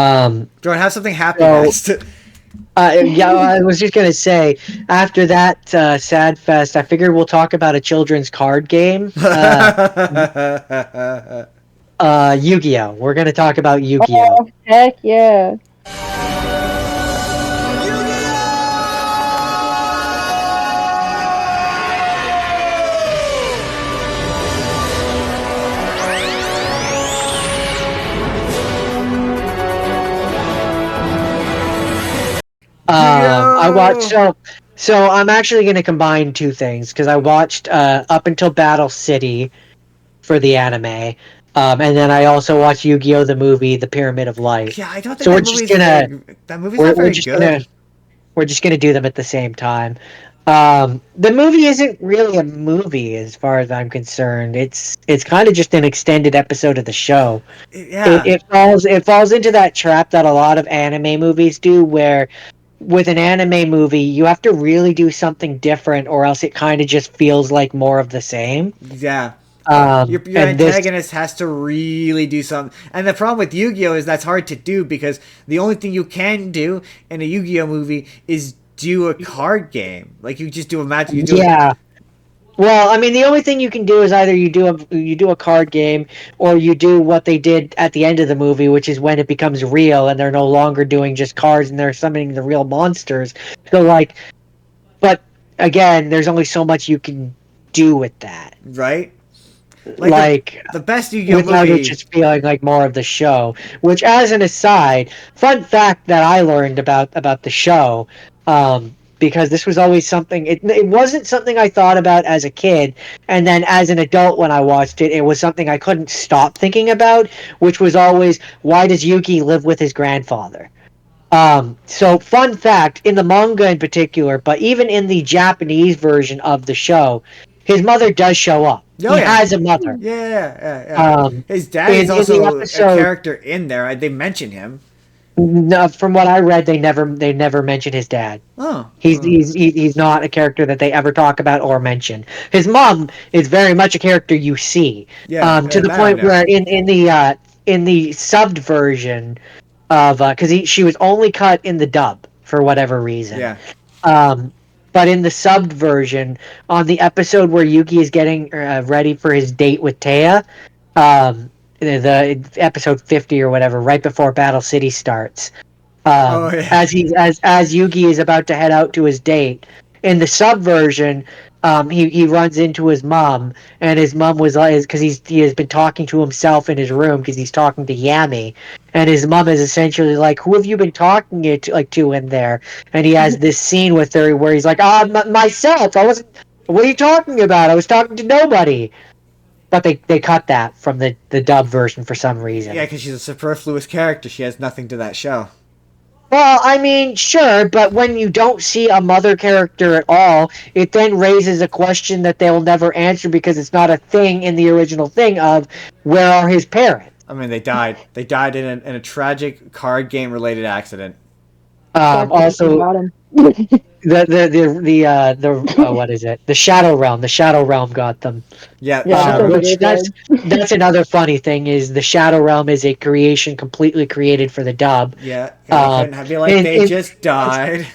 Jordan, have something happy So, next. yeah, I was just gonna say, after that sad fest, I figured we'll talk about a children's card game. Yu-Gi-Oh. We're gonna talk about Yu-Gi-Oh. Oh, heck yeah. I watched Yu-Gi-Oh! so I'm actually gonna combine two things because I watched up until Battle City for the anime, and then I also watched Yu-Gi-Oh the movie, The Pyramid of Light. Yeah, I don't think So that movie's that movie's not we're very just good. gonna we're just gonna do them at the same time. The movie isn't really a movie as far as I'm concerned. It's kind of just an extended episode of the show. Yeah, It falls into that trap that a lot of anime movies do, where with an anime movie you have to really do something different, or else it kind of just feels like more of the same. yeah. Your And this, antagonist has to really do something, and the problem with Yu-Gi-Oh is that's hard to do because the only thing you can do in a Yu-Gi-Oh movie is do a card game. Like you just do a match. You do yeah. Well, I mean, the only thing you can do is either you do a card game, or you do what they did at the end of the movie, which is when it becomes real and they're no longer doing just cards and they're summoning the real monsters. So like, but again, there's only so much you can do with that. right. Like Like, the best Yu-Gi-Oh without it movie. just feeling like more of the show. Which, as an aside, fun fact that I learned about the show, because this was always something. It wasn't something I thought about as a kid, and then as an adult when I watched it, it was something I couldn't stop thinking about. Which was always, why does Yuki live with his grandfather? So fun fact, in the manga in particular, but even in the Japanese version of the show, his mother does show up. Oh He yeah, has a mother. yeah. Um, His dad is in the also a episode, character in there. They mention him. no, from what I read, they never mention his dad. Oh, He's not a character that they ever talk about or mention. His mom is very much a character you see, yeah, to the that I point know. where in the subbed version of because she was only cut in the dub for whatever reason. Yeah, Um, but in the subbed version, on the episode where Yuki is getting ready for his date with Taya, the episode 50 or whatever, right before Battle City starts, oh yeah. as Yugi is about to head out to his date. In the sub version, he runs into his mom, and his mom was like, because he has been talking to himself in his room because he's talking to Yami, and his mom is essentially like, "Who have you been talking to in there?" And he has this scene with her where he's like, myself. I wasn't. What are you talking about? I was talking to nobody." But they cut that from the dub version for some Yeah, reason. because she's a superfluous character. She has nothing to that show. Well, I mean, sure, but when you don't see a mother character at all, it then raises a question that they'll never answer because it's not a thing in the original thing of where are his parents? I mean, they died. They died in a tragic card game related accident. Dark Also, got him. the what is it? The Shadow Realm. The Shadow Realm got them. Yeah, the Yeah, the shadow. Silver Which Graveyard. that's another funny thing is the Shadow Realm is a creation completely created for the dub. Yeah, they Um, couldn't have be like and, they and just died.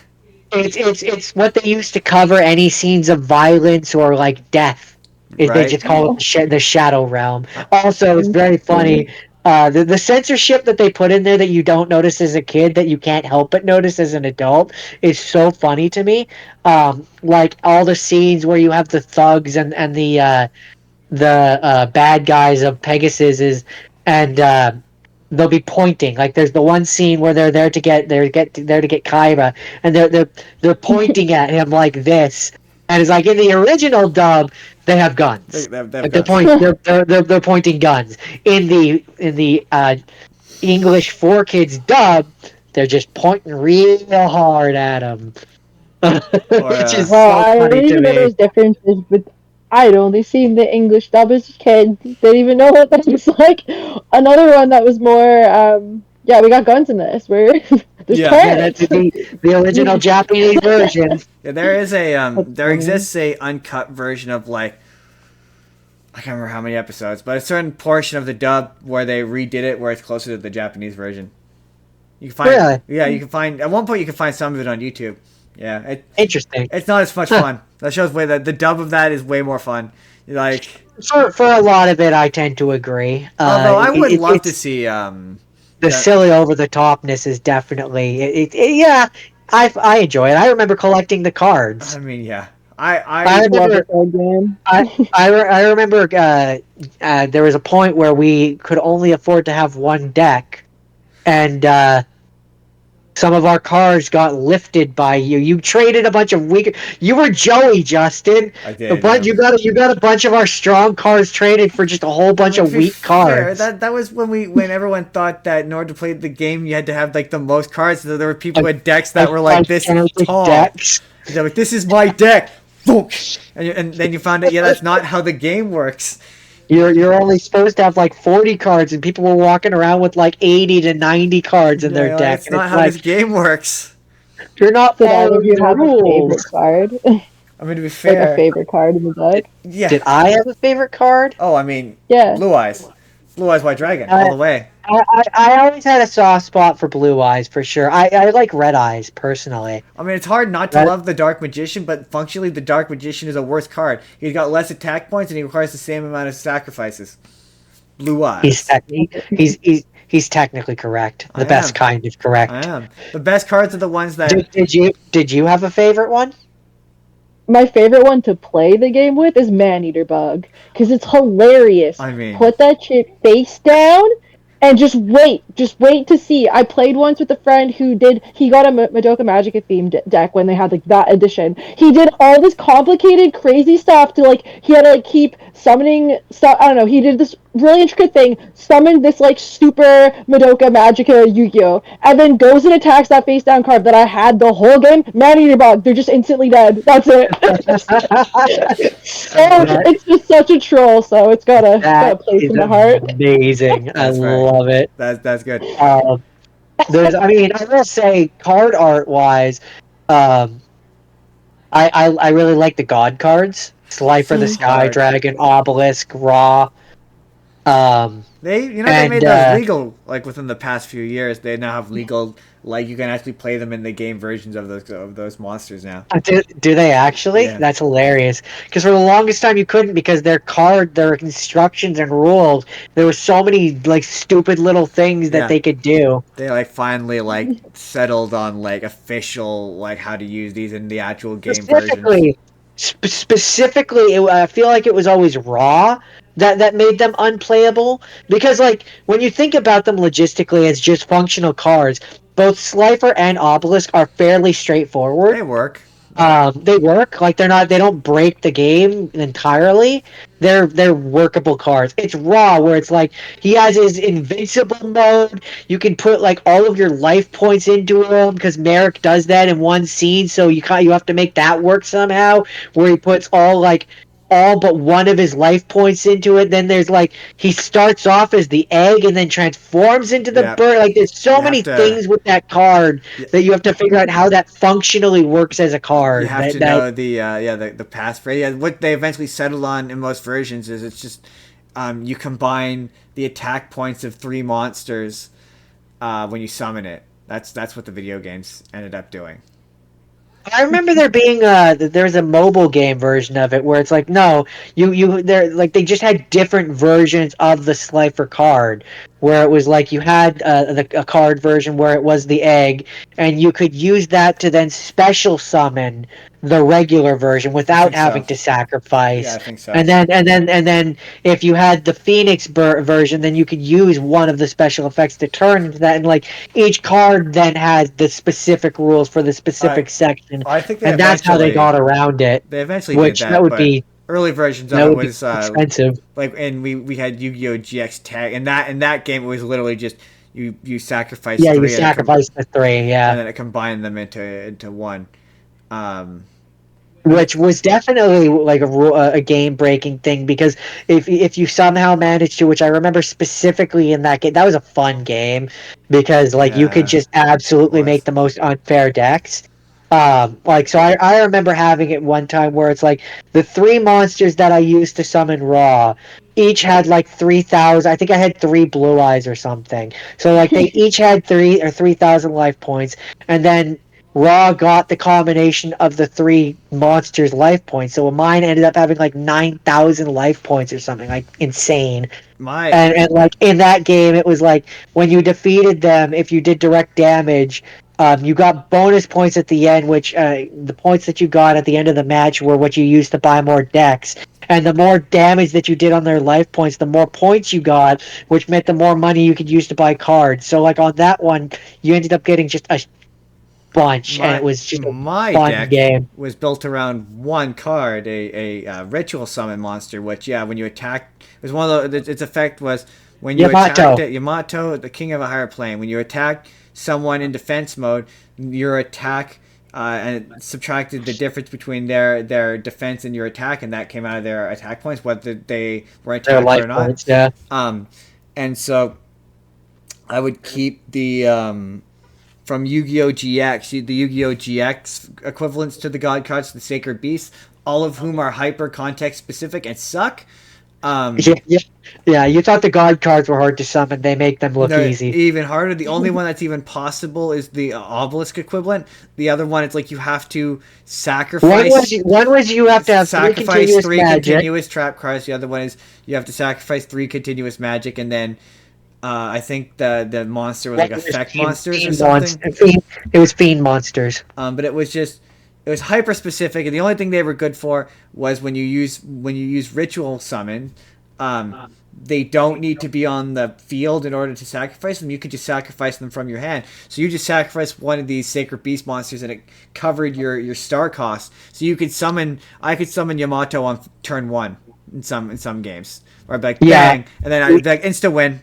it's what they used to cover any scenes of violence or like death. They Right. just call it the Shadow Realm. Also, it's very funny. The censorship that they put in there that you don't notice as a kid that you can't help but notice as an adult is so funny to me. Like all the scenes where you have the thugs and the bad guys of Pegasus is and they'll be pointing. Like there's the one scene where they're to get Kyra, and they're pointing at him like this, and it's like in the original dub they have guns. They've Like they're got. point they're pointing guns. In the English 4 Kids dub, they're just pointing real hard at him, Or which is Well, so I funny already to knew there me. was differences, but I'd only seen the English dub as a kid. Didn't even know what that was like. Another one that was more, yeah, we got guns in this. Where there's Yeah. Yeah, that's turrets. the original Japanese version. Yeah, there is a That's there funny. exists a uncut version of like I can't remember how many episodes, but a certain portion of the dub where they redid it where it's closer to the Japanese version. You can find Really? yeah, you can find at one point you can find some of it on YouTube. Yeah, Interesting. it's not as much fun. That shows way that the dub of that is way more fun. Like, For a lot of it, I tend to agree. although I would love to It's see the silly over the topness is definitely yeah. I enjoy it. I remember collecting the cards. I mean, yeah, I I love a remember card game. I remember there was a point where we could only afford to have one deck, and some of our cards got lifted by you. You traded a bunch of weak. You were Joey, Justin. I A did. bunch. You got a bunch of our strong cards traded for just a whole bunch To of be weak fair, cards. that was when everyone thought that in order to play the game you had to have like the most cards. So there were people with decks that were like this gigantic tall. decks. They're like, this is my deck. And then you found out, yeah, that's not how the game works. You're only supposed to have like 40 cards, and people were walking around with like 80 to 90 cards in their Yeah, deck. that's And not it's how like this game works. you're not Did either of following you the have a favorite rules. card? I mean, to be Like a fair, favorite card in the deck? yeah. Did I have a favorite card? Oh, I mean, Yeah. Blue Eyes, White Dragon, all the way. I always had a soft spot for Blue Eyes for sure. I like Red Eyes personally. I mean, it's hard not to love the Dark Magician, but functionally, the Dark Magician is a worse card. He's got less attack points and he requires the same amount of sacrifices. Blue Eyes. He's technically correct. I The best am. kind of correct. I am. The best cards are the ones that. Did you have a favorite one? My favorite one to play the game with is Maneater Bug because it's hilarious. I mean- put that shit face down and just wait to see. I played once with a friend who he got a Madoka Magica themed deck when they had like that edition. He did all this complicated crazy stuff to like he had to like keep summoning stuff. I don't know, he did this really intricate thing, summoned this like super Madoka Magica Yu-Gi-Oh, and then goes and attacks that face down card that I had the whole game. Maneater Bug, they're just instantly dead. That's it. It's just such a troll, so it's got a place in the heart. Amazing. I That's right. love it. That's good. I mean, I will say, card art wise, I really like the God cards. Slifer the Sky hard. Dragon, Obelisk, Ra. They And, made those legal like within the past few years. They now have legal like you can actually play them in the game versions of those monsters now. Do they actually? Yeah. That's hilarious. Because for the longest time you couldn't, because their instructions and rules, there were so many like stupid little things that Yeah. they could do. They like finally like settled on like official like how to use these in the actual game versions. Specifically, I feel like it was always Raw that made them unplayable. Because like when you think about them logistically as just functional cards, both Slifer and Obelisk are fairly straightforward. They work. They work. Like they don't break the game entirely. They're workable cards. It's Raw where it's like he has his invincible mode. You can put like all of your life points into him because Merrick does that in one scene. So you have to make that work somehow. Where he puts all but one of his life points into it. Then there's like he starts off as the egg and then transforms into the Yep. bird. Like there's so You many have to- things with that card that you have to figure out how that functionally works as a card. You have to know the passphrase. Yeah, what they eventually settled on in most versions is it's just you combine the attack points of 3 monsters when you summon it. That's what the video games ended up doing. I remember there being there's a mobile game version of it where it's like no, they're like they just had different versions of the Slifer card where it was like you had a card version where it was the egg and you could use that to then special summon the regular version without having to sacrifice. Yeah, I think so. And then if you had the Phoenix version, then you could use one of the special effects to turn into that. And like each card then has the specific rules for the specific section, I think and that's how they got around it. They eventually Which did that. that would but be early versions that of it would be was expensive. like, and we had Yu-Gi-Oh! GX Tag, and that game it was literally just you sacrifice. Yeah, 3 you sacrifice the 3. and Yeah, then it combined them into one. which was definitely like a game breaking thing because if you somehow managed to, which I remember specifically in that game, that was a fun game because like you could Yeah, just absolutely it was. make the most unfair decks. Like, so I remember having it one time where it's like the three monsters that I used to summon raw each had like 3,000. I think I had three blue eyes or something. So like they each had 3,000 life points, and then raw got the combination of the three monsters' life points. So mine ended up having like 9,000 life points or something, like insane. My And like in that game, it was like when you defeated them, if you did direct damage, you got bonus points at the end, which the points that you got at the end of the match were what you used to buy more decks. And the more damage that you did on their life points, the more points you got, which meant the more money you could use to buy cards. So like on that one, you ended up getting just a bunch, and it my was just a my fun deck game. was built around one card, ritual summon monster. Which when you attack, it was one of its effect was when you attacked Yamato. it, Yamato, the king of a higher plane. When you attack someone in defense mode, your attack and it subtracted the difference between their defense and your attack, and that came out of their attack points, whether they were Their attacked life or not. points, yeah. Um, and so I would keep the from Yu-Gi-Oh! GX, the Yu-Gi-Oh! GX equivalents to the God cards, the Sacred Beasts, all of whom are hyper context specific and suck. Yeah, yeah, yeah. You thought the god cards were hard to summon. They make them look No, easy. even harder. The only one that's even possible is the obelisk equivalent. The other one, it's like you have to One was you have to have three sacrifice continuous three magic. continuous trap cards. The other one is you have to sacrifice three continuous magic, and then I think the monster was One like was effect fiend, monsters or fiend something. it was fiend monsters. But it was just it was hyper specific, and the only thing they were good for was when you use ritual summon. Um, they don't need to be on the field in order to sacrifice them. You could just sacrifice them from your hand. So you just sacrifice one of these sacred beast monsters, and it covered your star cost. So you could summon. I could summon Yamato on turn one in some games, where I'd be like Yeah, bang, and then I'd be like insta win.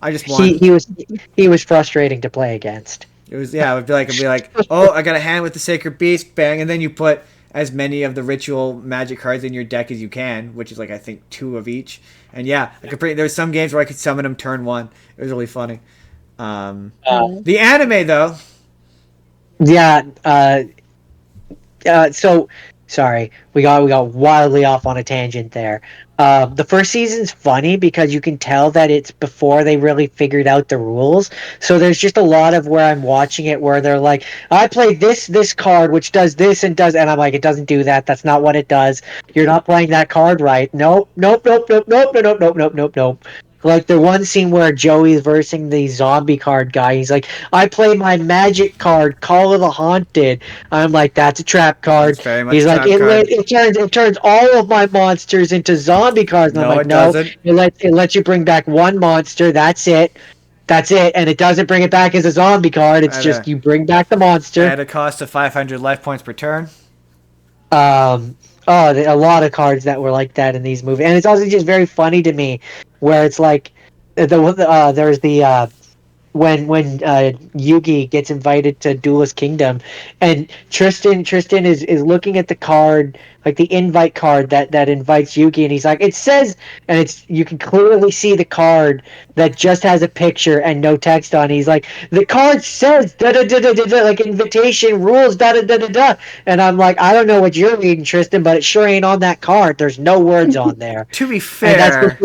I just he won. he was he was frustrating to play against. It was I'd be like, oh, I got a hand with the sacred beast, bang, and then you put as many of the ritual magic cards in your deck as you can, which is like I think two of each. And there was some games where I could summon them turn one. It was really funny. The anime though, Yeah. So sorry, we got wildly off on a tangent there. The first season's funny because you can tell that it's before they really figured out the rules. So there's just a lot of where I'm watching it where they're like, I played this card which does this and I'm like, it doesn't do that. That's not what it does. You're not playing that card right. Nope, nope, nope, nope, nope, nope, nope, nope, nope, nope, nope. Like the one scene where Joey's versing the zombie card guy, he's like, I play my magic card, Call of the Haunted. I'm like, that's a trap that's card. very much He's a like, trap card. it turns all of my monsters into zombie cards, and I'm No, like, it no, doesn't. it lets you bring back one monster. That's it, and it doesn't bring it back as a zombie card. It's At just a you bring back the monster. at a cost of 500 life points per turn. A lot of cards that were like that in these movies, and it's also just very funny to me, where it's like there's the when Yugi gets invited to Duelist Kingdom, and Tristan is looking at the card, like the invite card that invites Yugi, and he's like, it says, and it's you can clearly see the card that just has a picture and no text on it. He's like, the card says da da da da da da, like invitation rules da da da da da, and I'm like, I don't know what you're reading, Tristan, but it sure ain't on that card. There's no words on there. To be And fair,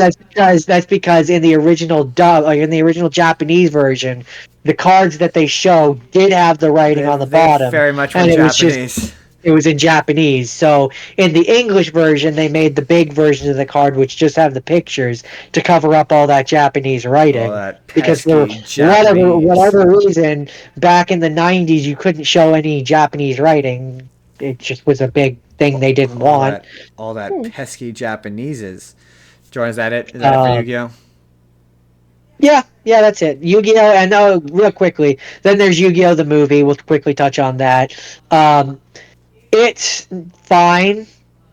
that's because in the original dub, like in the original Japanese version, the cards that they show did have the writing on the they bottom, very much were and Japanese. it was in Japanese. So in the English version, they made the big version of the card, which just have the pictures to cover up all that Japanese All writing. that Because for pesky Japanese. whatever reason, back in the '90s, you couldn't show any Japanese writing. It just was a big thing they didn't All want. that all that pesky Japaneses. Jordan, is that it? Is that it for Uh, Yu-Gi-Oh? Yeah, that's it. Yu-Gi-Oh! And real quickly, then there's Yu-Gi-Oh! The movie. We'll quickly touch on that. Um, it's fine.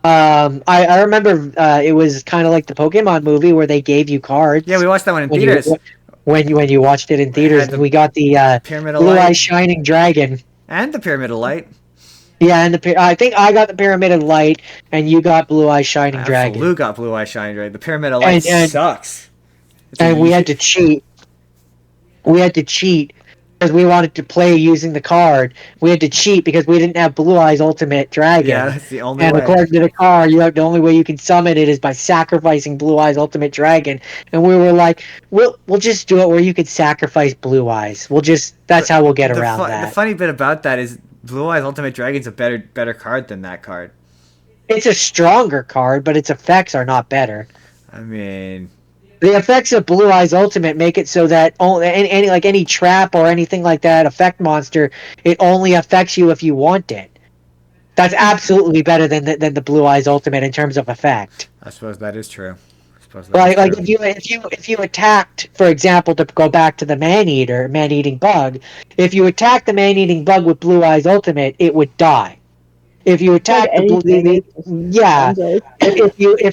I remember it was kind of like the Pokemon movie where they gave you cards Yeah, we watched that one in when theaters. you watched it in It theaters. had the We got the Pyramid of Blue Eye Light Shining Dragon. and the Pyramid of Light. Yeah, and I think I got the Pyramid of Light, and you got Blue Eye Shining Dragon. Absolute got Blue Eye Shining Dragon. The Pyramid of Light And sucks. It's a and we had usually to cheat. We had to cheat because we wanted to play using the card. We had to cheat because we didn't have Blue Eyes Ultimate Dragon. Yeah, that's the only And way. according to the card, the only way you can summon it is by sacrificing Blue Eyes Ultimate Dragon. And we were like, we'll just do it where you could sacrifice Blue Eyes. That's how we'll get around that. The funny bit about that is Blue Eyes Ultimate Dragon's a better card than that card. It's a stronger card, but its effects are not better. I mean, the effects of Blue Eyes Ultimate make it so that any trap or anything like that effect monster, it only affects you if you want it. That's absolutely better than the Blue Eyes Ultimate in terms of effect. I suppose that is true. If you attacked, for example, to go back to the man-eating bug, if you attack the man-eating bug with Blue Eyes Ultimate, it would die. If you attack if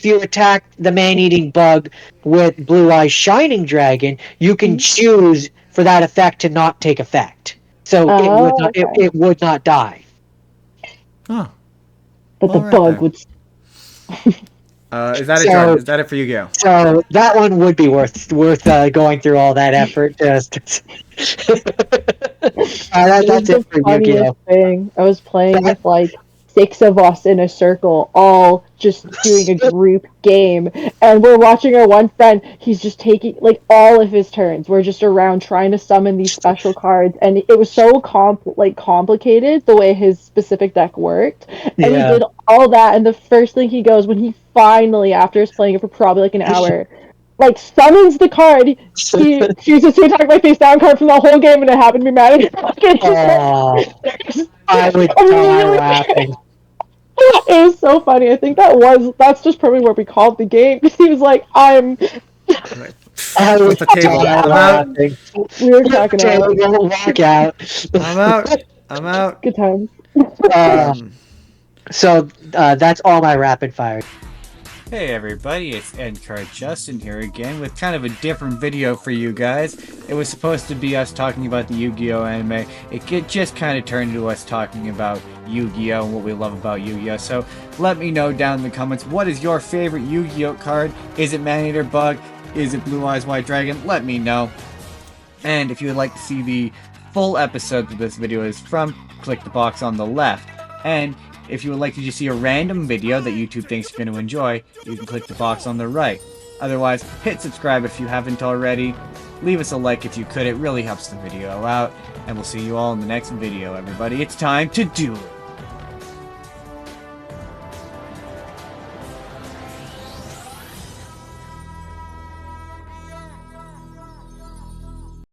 you attack the man-eating bug with Blue Eyes Shining Dragon, you can choose for that effect to not take effect. So it would not die. Oh. But the bug would. Is that it, Jordan? Is that it for Yu-Gi-Oh? So that one would be worth going through all that effort. That's it for Yu-Gi-Oh. Thing. I was playing with like 6 of us in a circle, all just doing a group game, and we're watching our one friend. He's just taking like all of his turns. We're just around trying to summon these special cards, and it was so complicated the way his specific deck worked. And he did all that, and the first thing he goes when he finally, after playing it for probably like an hour, like summons the card. He chooses to attack my face down card from the whole game, and it happened to be mad at I would die laughing. It was so funny. I think that's just probably what we called the game, because he was like, I was the table. I'm out. We were talking about. I'm out. Good times. So that's all my rapid fire. Hey everybody, it's Endcard Justin here again with kind of a different video for you guys. It was supposed to be us talking about the Yu-Gi-Oh anime. It just kind of turned into us talking about Yu-Gi-Oh and what we love about Yu-Gi-Oh. So let me know down in the comments, what is your favorite Yu-Gi-Oh card? Is it Man-Eater Bug? Is it Blue Eyes White Dragon? Let me know. And if you would like to see the full episode that this video is from, click the box on the left. And if you would like to just see a random video that YouTube thinks you're going to enjoy, you can click the box on the right. Otherwise, hit subscribe if you haven't already. Leave us a like if you could, it really helps the video out. And we'll see you all in the next video, everybody. It's time to do it!